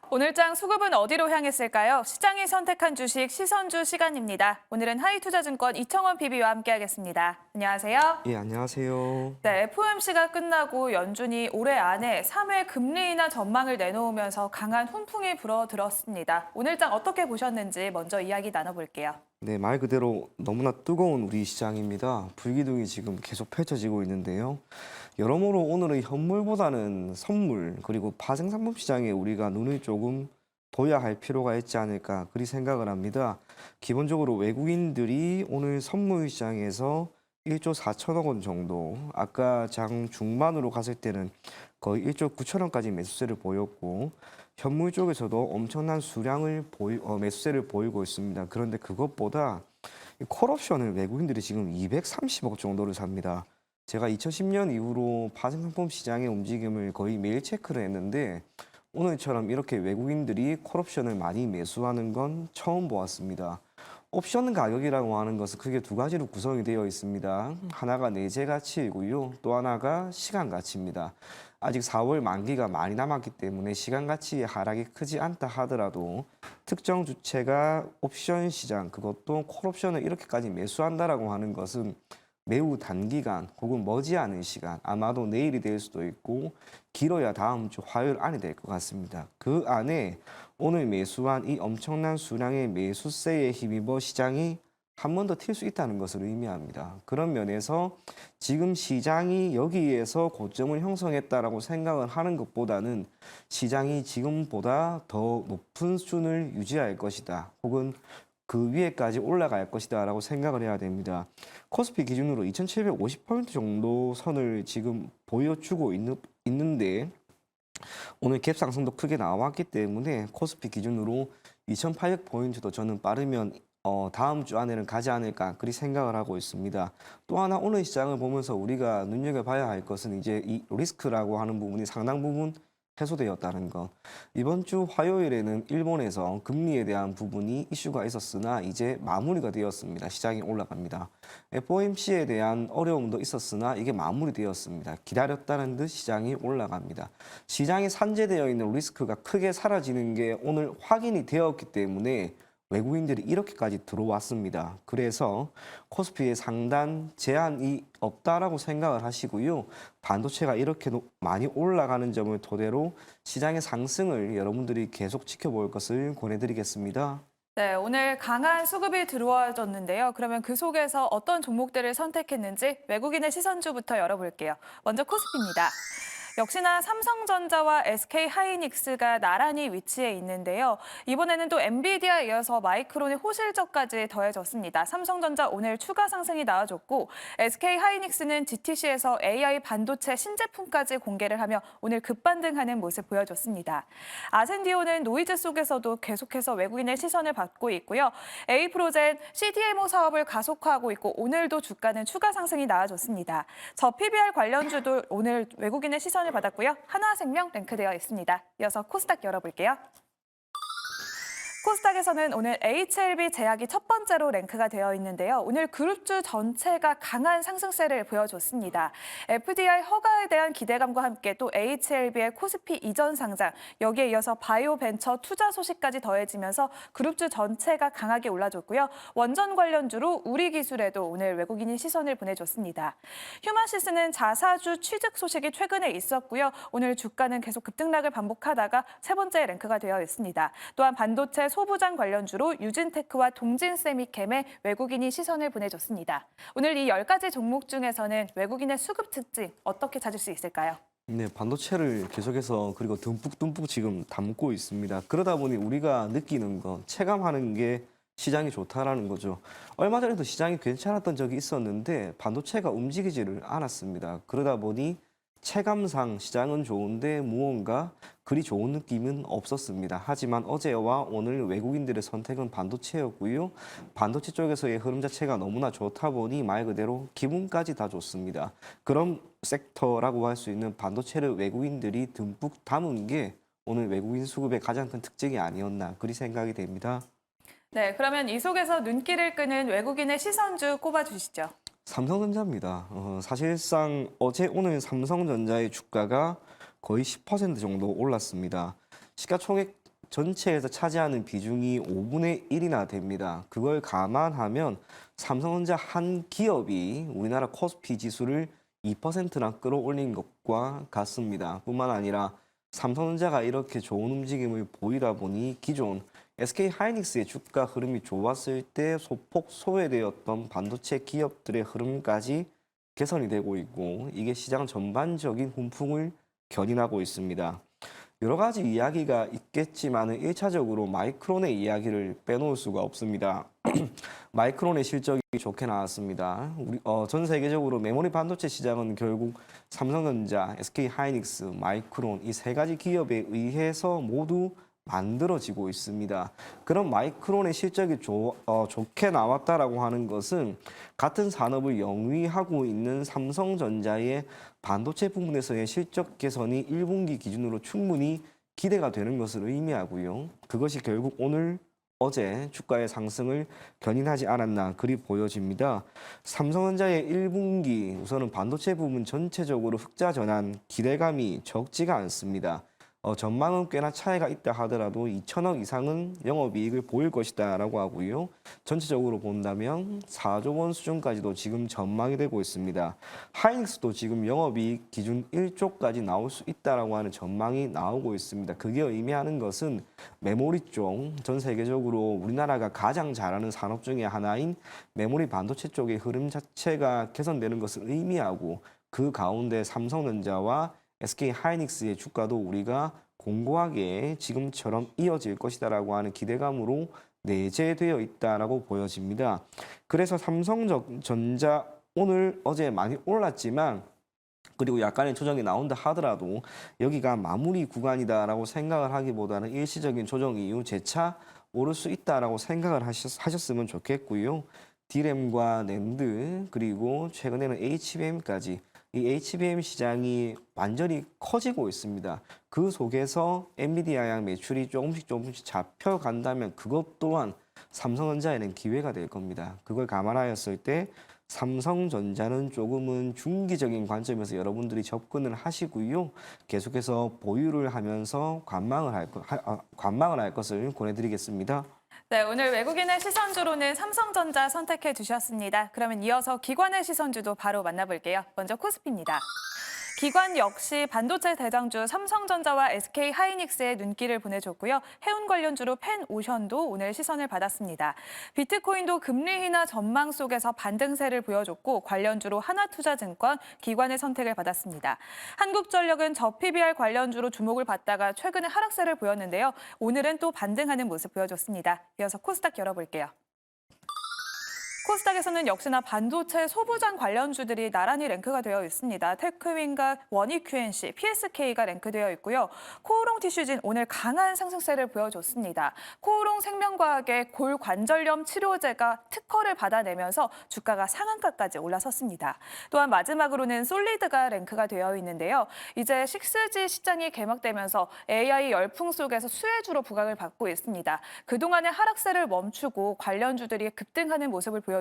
오늘장 수급은 어디로 향했을까요? 시장이 선택한 주식 시선주 시간입니다. 오늘은 하이투자증권 이청원 PB와 함께하겠습니다. 안녕하세요. 예, 안녕하세요. 네, FOMC가 끝나고 연준이 올해 안에 3회 금리 인하 전망을 내놓으면서 강한 훈풍이 불어들었습니다. 오늘장 어떻게 보셨는지 먼저 이야기 나눠볼게요. 네, 말 그대로 너무나 뜨거운 우리 시장입니다. 불기둥이 지금 계속 펼쳐지고 있는데요. 여러모로 오늘은 현물보다는 선물, 그리고 파생상품 시장에 우리가 눈을 조금 둬야 할 필요가 있지 않을까, 그리 생각을 합니다. 기본적으로 외국인들이 오늘 선물 시장에서 1조 4천억 원 정도, 아까 장 중반으로 갔을 때는 거의 1조 9천원까지 매수세를 보였고, 현물 쪽에서도 엄청난 수량을 매수세를 보이고 있습니다. 그런데 그것보다 이 콜옵션을 외국인들이 지금 230억 정도를 삽니다. 제가 2010년 이후로 파생상품 시장의 움직임을 거의 매일 체크를 했는데 오늘처럼 이렇게 외국인들이 콜옵션을 많이 매수하는 건 처음 보았습니다. 옵션 가격이라고 하는 것은 크게 두 가지로 구성이 되어 있습니다. 하나가 내재 가치이고요. 또 하나가 시간 가치입니다. 아직 4월 만기가 많이 남았기 때문에 시간 가치의 하락이 크지 않다 하더라도 특정 주체가 옵션 시장, 그것도 콜옵션을 이렇게까지 매수한다라고 하는 것은 매우 단기간 혹은 머지않은 시간, 아마도 내일이 될 수도 있고 길어야 다음 주 화요일 안에 될 것 같습니다. 그 안에 오늘 매수한 이 엄청난 수량의 매수세에 힘입어 시장이 한 번 더 튈 수 있다는 것을 의미합니다. 그런 면에서 지금 시장이 여기에서 고점을 형성했다라고 생각을 하는 것보다는 시장이 지금보다 더 높은 수준을 유지할 것이다. 혹은 그 위에까지 올라갈 것이다라고 생각을 해야 됩니다. 코스피 기준으로 2,750포인트 정도 선을 지금 보여주고 있는데 오늘 갭 상승도 크게 나왔기 때문에 코스피 기준으로 2,800포인트도 저는 빠르면 다음 주 안에는 가지 않을까 그리 생각을 하고 있습니다. 또 하나 오늘 시장을 보면서 우리가 눈여겨봐야 할 것은 이제 이 리스크라고 하는 부분이 상당 부분 해소되었다는 것. 이번 주 화요일에는 일본에서 금리에 대한 부분이 이슈가 있었으나 이제 마무리가 되었습니다. 시장이 올라갑니다. FOMC에 대한 어려움도 있었으나 이게 마무리되었습니다. 기다렸다는 듯 시장이 올라갑니다. 시장에 산재되어 있는 리스크가 크게 사라지는 게 오늘 확인이 되었기 때문에 외국인들이 이렇게까지 들어왔습니다. 그래서 코스피의 상단 제한이 없다라고 생각을 하시고요. 반도체가 이렇게 많이 올라가는 점을 토대로 시장의 상승을 여러분들이 계속 지켜볼 것을 권해드리겠습니다. 네, 오늘 강한 수급이 들어와줬는데요. 그러면 그 속에서 어떤 종목들을 선택했는지 외국인의 시선주부터 열어볼게요. 먼저 코스피입니다. 역시나 삼성전자와 SK하이닉스가 나란히 위치해 있는데요. 이번에는 또 엔비디아에 이어서 마이크론의 호실적까지 더해졌습니다. 삼성전자 오늘 추가 상승이 나와줬고 SK하이닉스는 GTC에서 AI 반도체 신제품까지 공개를 하며 오늘 급반등하는 모습 보여줬습니다. 아센디오는 노이즈 속에서도 계속해서 외국인의 시선을 받고 있고요. A프로젠 CDMO 사업을 가속화하고 있고 오늘도 주가는 추가 상승이 나와줬습니다. 저 PBR 관련주도 오늘 외국인의 시선을 받았고요. 한화생명 랭크되어 있습니다. 이어서 코스닥 열어볼게요. 코스닥에서는 오늘 HLB 제약이 첫 번째로 랭크가 되어 있는데요. 오늘 그룹주 전체가 강한 상승세를 보여줬습니다. FDI 허가에 대한 기대감과 함께 또 HLB의 코스피 이전 상장, 여기에 이어서 바이오 벤처 투자 소식까지 더해지면서 그룹주 전체가 강하게 올라줬고요. 원전 관련주로 우리기술에도 오늘 외국인이 시선을 보내줬습니다. 휴마시스는 자사주 취득 소식이 최근에 있었고요. 오늘 주가는 계속 급등락을 반복하다가 세 번째 랭크가 되어 있습니다. 또한 반도체 소부장 관련주로 유진테크와 동진세미캠에 외국인이 시선을 보내줬습니다. 오늘 이 10가지 종목 중에서는 외국인의 수급 특징 어떻게 찾을 수 있을까요? 네, 반도체를 계속해서 그리고 듬뿍듬뿍 지금 담고 있습니다. 그러다 보니 우리가 느끼는 거, 체감하는 게 시장이 좋다라는 거죠. 얼마 전에도 시장이 괜찮았던 적이 있었는데 반도체가 움직이지를 않았습니다. 그러다 보니 체감상 시장은 좋은데 무언가 그리 좋은 느낌은 없었습니다. 하지만 어제와 오늘 외국인들의 선택은 반도체였고요. 반도체 쪽에서의 흐름 자체가 너무나 좋다 보니 말 그대로 기분까지 다 좋습니다. 그런 섹터라고 할 수 있는 반도체를 외국인들이 듬뿍 담은 게 오늘 외국인 수급의 가장 큰 특징이 아니었나 그리 생각이 됩니다. 네, 그러면 이 속에서 눈길을 끄는 외국인의 시선주 꼽아주시죠. 삼성전자입니다. 사실상 어제 오늘 삼성전자의 주가가 거의 10% 정도 올랐습니다. 시가총액 전체에서 차지하는 비중이 5분의 1이나 됩니다. 그걸 감안하면 삼성전자 한 기업이 우리나라 코스피 지수를 2%나 끌어올린 것과 같습니다. 뿐만 아니라 삼성전자가 이렇게 좋은 움직임을 보이다 보니 기존 SK하이닉스의 주가 흐름이 좋았을 때 소폭 소외되었던 반도체 기업들의 흐름까지 개선이 되고 있고 이게 시장 전반적인 훈풍을 견인하고 있습니다. 여러 가지 이야기가 있겠지만 1차적으로 마이크론의 이야기를 빼놓을 수가 없습니다. 마이크론의 실적이 좋게 나왔습니다. 전 세계적으로 메모리 반도체 시장은 결국 삼성전자, SK하이닉스, 마이크론 이 세 가지 기업에 의해서 모두 만들어지고 있습니다. 그런 마이크론의 실적이 좋게 나왔다라고 하는 것은 같은 산업을 영위하고 있는 삼성전자의 반도체 부분에서의 실적 개선이 1분기 기준으로 충분히 기대가 되는 것을 의미하고요. 그것이 결국 오늘 어제 주가의 상승을 견인하지 않았나 그리 보여집니다. 삼성전자의 1분기 우선은 반도체 부분 전체적으로 흑자 전환 기대감이 적지가 않습니다. 전망은 꽤나 차이가 있다 하더라도 2천억 이상은 영업이익을 보일 것이다라고 하고요. 전체적으로 본다면 4조 원 수준까지도 지금 전망이 되고 있습니다. 하이닉스도 지금 영업이익 기준 1조까지 나올 수 있다라고 하는 전망이 나오고 있습니다. 그게 의미하는 것은 메모리 쪽, 전 세계적으로 우리나라가 가장 잘하는 산업 중에 하나인 메모리 반도체 쪽의 흐름 자체가 개선되는 것을 의미하고 그 가운데 삼성전자와 SK하이닉스의 주가도 우리가 공고하게 지금처럼 이어질 것이다라고 하는 기대감으로 내재되어 있다라고 보여집니다. 그래서 삼성전자 오늘 어제 많이 올랐지만 그리고 약간의 조정이 나온다 하더라도 여기가 마무리 구간이다라고 생각을 하기보다는 일시적인 조정 이후 재차 오를 수 있다라고 생각을 하셨으면 좋겠고요. D램과 낸드 그리고 최근에는 HBM까지 이 HBM 시장이 완전히 커지고 있습니다. 그 속에서 엔비디아양 매출이 조금씩 잡혀간다면 그것 또한 삼성전자에는 기회가 될 겁니다. 그걸 감안하였을 때 삼성전자는 조금은 중기적인 관점에서 여러분들이 접근을 하시고요. 계속해서 보유를 하면서 관망을 할 것을 권해드리겠습니다. 네, 오늘 외국인의 시선주로는 삼성전자 선택해 주셨습니다. 그러면 이어서 기관의 시선주도 바로 만나볼게요. 먼저 코스피입니다. 기관 역시 반도체 대장주 삼성전자와 SK하이닉스의 눈길을 보내줬고요. 해운 관련주로 펜오션도 오늘 시선을 받았습니다. 비트코인도 금리 인하 전망 속에서 반등세를 보여줬고 관련주로 하나투자증권, 기관의 선택을 받았습니다. 한국전력은 저PBR 관련주로 주목을 받다가 최근에 하락세를 보였는데요. 오늘은 또 반등하는 모습 보여줬습니다. 이어서 코스닥 열어볼게요. 코스닥에서는 역시나 반도체 소부장 관련주들이 나란히 랭크가 되어 있습니다. 테크윈과 원익QNC, PSK가 랭크되어 있고요. 코오롱 티슈진 오늘 강한 상승세를 보여줬습니다. 코오롱 생명과학의 골관절염 치료제가 특허를 받아내면서 주가가 상한가까지 올라섰습니다. 또한 마지막으로는 솔리드가 랭크가 되어 있는데요. 이제 6G 시장이 개막되면서 AI 열풍 속에서 수혜주로 부각을 받고 있습니다. 그동안의 하락세를 멈추고 관련주들이 급등하는 모습을 보여줬고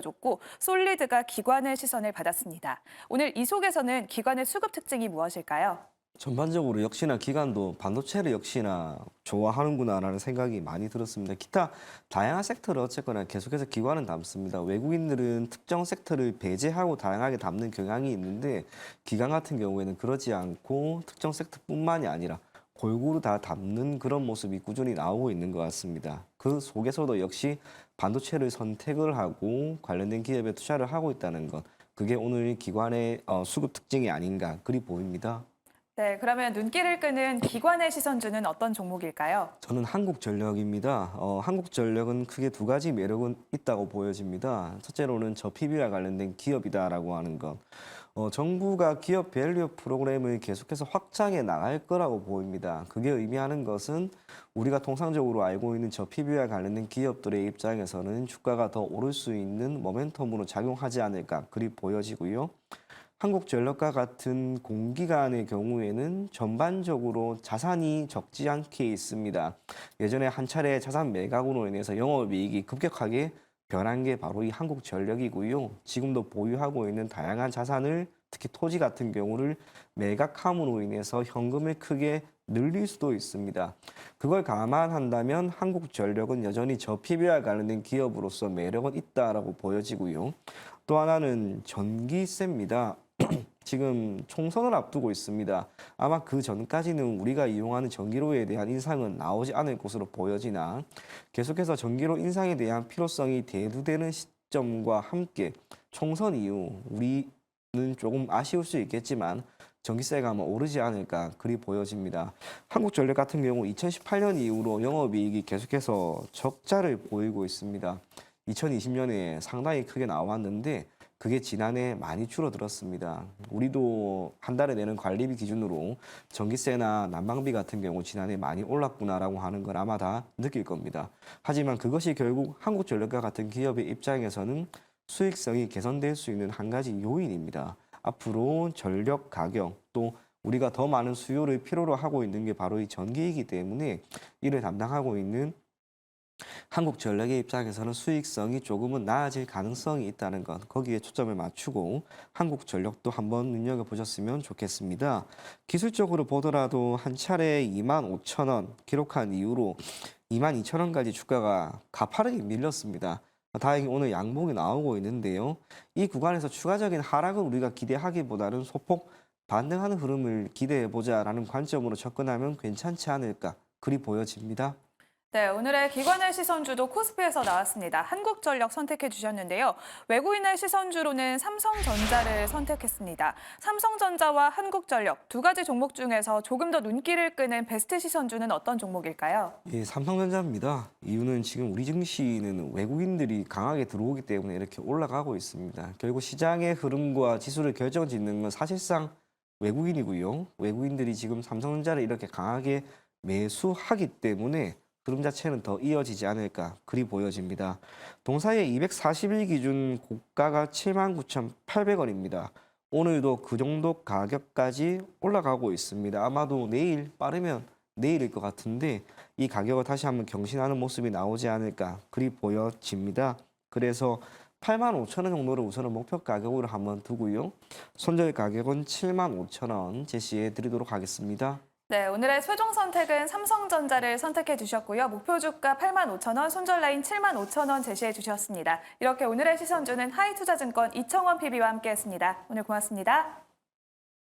솔리드가 기관의 시선을 받았습니다. 오늘 이 속에서는 기관의 수급 특징이 무엇일까요? 전반적으로 역시나 기관도 반도체를 역시나 좋아하는구나라는 생각이 많이 들었습니다. 기타 다양한 섹터를 어쨌거나 계속해서 기관은 담습니다. 외국인들은 특정 섹터를 배제하고 다양하게 담는 경향이 있는데 기관 같은 경우에는 그러지 않고 특정 섹터뿐만이 아니라 골고루 다 담는 그런 모습이 꾸준히 나오고 있는 것 같습니다. 그 속에서도 역시 반도체를 선택을 하고 관련된 기업에 투자를 하고 있다는 것, 그게 오늘 기관의 수급 특징이 아닌가 그리 보입니다. 네, 그러면 눈길을 끄는 기관의 시선주는 어떤 종목일까요? 저는 한국전력입니다. 한국전력은 크게 두 가지 매력은 있다고 보여집니다. 첫째로는 저PB와 관련된 기업이다라고 하는 것. 정부가 기업 밸류 프로그램을 계속해서 확장해 나갈 거라고 보입니다. 그게 의미하는 것은 우리가 통상적으로 알고 있는 저PB와 관련된 기업들의 입장에서는 주가가 더 오를 수 있는 모멘텀으로 작용하지 않을까 그리 보여지고요. 한국전력과 같은 공기관의 경우에는 전반적으로 자산이 적지 않게 있습니다. 예전에 한 차례 자산 매각으로 인해서 영업이익이 급격하게 변한 게 바로 이 한국전력이고요. 지금도 보유하고 있는 다양한 자산을 특히 토지 같은 경우를 매각함으로 인해서 현금을 크게 늘릴 수도 있습니다. 그걸 감안한다면 한국전력은 여전히 저PBR 관련된 기업으로서 매력은 있다라고 보여지고요. 또 하나는 전기세입니다. 지금 총선을 앞두고 있습니다. 아마 그 전까지는 우리가 이용하는 전기료에 대한 인상은 나오지 않을 것으로 보여지나 계속해서 전기료 인상에 대한 필요성이 대두되는 시점과 함께 총선 이후 우리는 조금 아쉬울 수 있겠지만 전기세가 아마 오르지 않을까 그리 보여집니다. 한국전력 같은 경우 2018년 이후로 영업이익이 계속해서 적자를 보이고 있습니다. 2020년에 상당히 크게 나왔는데 그게 지난해 많이 줄어들었습니다. 우리도 한 달에 내는 관리비 기준으로 전기세나 난방비 같은 경우 지난해 많이 올랐구나라고 하는 걸 아마 다 느낄 겁니다. 하지만 그것이 결국 한국전력과 같은 기업의 입장에서는 수익성이 개선될 수 있는 한 가지 요인입니다. 앞으로 전력 가격 또 우리가 더 많은 수요를 필요로 하고 있는 게 바로 이 전기이기 때문에 이를 담당하고 있는 한국전력의 입장에서는 수익성이 조금은 나아질 가능성이 있다는 것, 거기에 초점을 맞추고 한국전력도 한번 눈여겨보셨으면 좋겠습니다. 기술적으로 보더라도 한 차례 25,000원 기록한 이후로 22,000원까지 주가가 가파르게 밀렸습니다. 다행히 오늘 양봉이 나오고 있는데요. 이 구간에서 추가적인 하락을 우리가 기대하기보다는 소폭 반등하는 흐름을 기대해보자라는 관점으로 접근하면 괜찮지 않을까, 그리 보여집니다. 네, 오늘의 기관의 시선주도 코스피에서 나왔습니다. 한국전력 선택해 주셨는데요. 외국인의 시선주로는 삼성전자를 선택했습니다. 삼성전자와 한국전력 두 가지 종목 중에서 조금 더 눈길을 끄는 베스트 시선주는 어떤 종목일까요? 예, 삼성전자입니다. 이유는 지금 우리 증시는 외국인들이 강하게 들어오기 때문에 이렇게 올라가고 있습니다. 결국 시장의 흐름과 지수를 결정짓는 건 사실상 외국인이고요. 외국인들이 지금 삼성전자를 이렇게 강하게 매수하기 때문에 흐름 자체는 더 이어지지 않을까 그리 보여집니다. 동사의 240일 기준 고가가 79,800원입니다. 오늘도 그 정도 가격까지 올라가고 있습니다. 아마도 내일 빠르면 내일일 것 같은데 이 가격을 다시 한번 경신하는 모습이 나오지 않을까 그리 보여집니다. 그래서 85,000원 정도를 우선은 목표 가격으로 한번 두고요. 손절 가격은 75,000원 제시해 드리도록 하겠습니다. 네, 오늘의 최종 선택은 삼성전자를 선택해 주셨고요. 목표 주가 85,000원, 손절 라인 75,000원 제시해 주셨습니다. 이렇게 오늘의 시선주는 하이투자증권 이청원 PB와 함께했습니다. 오늘 고맙습니다.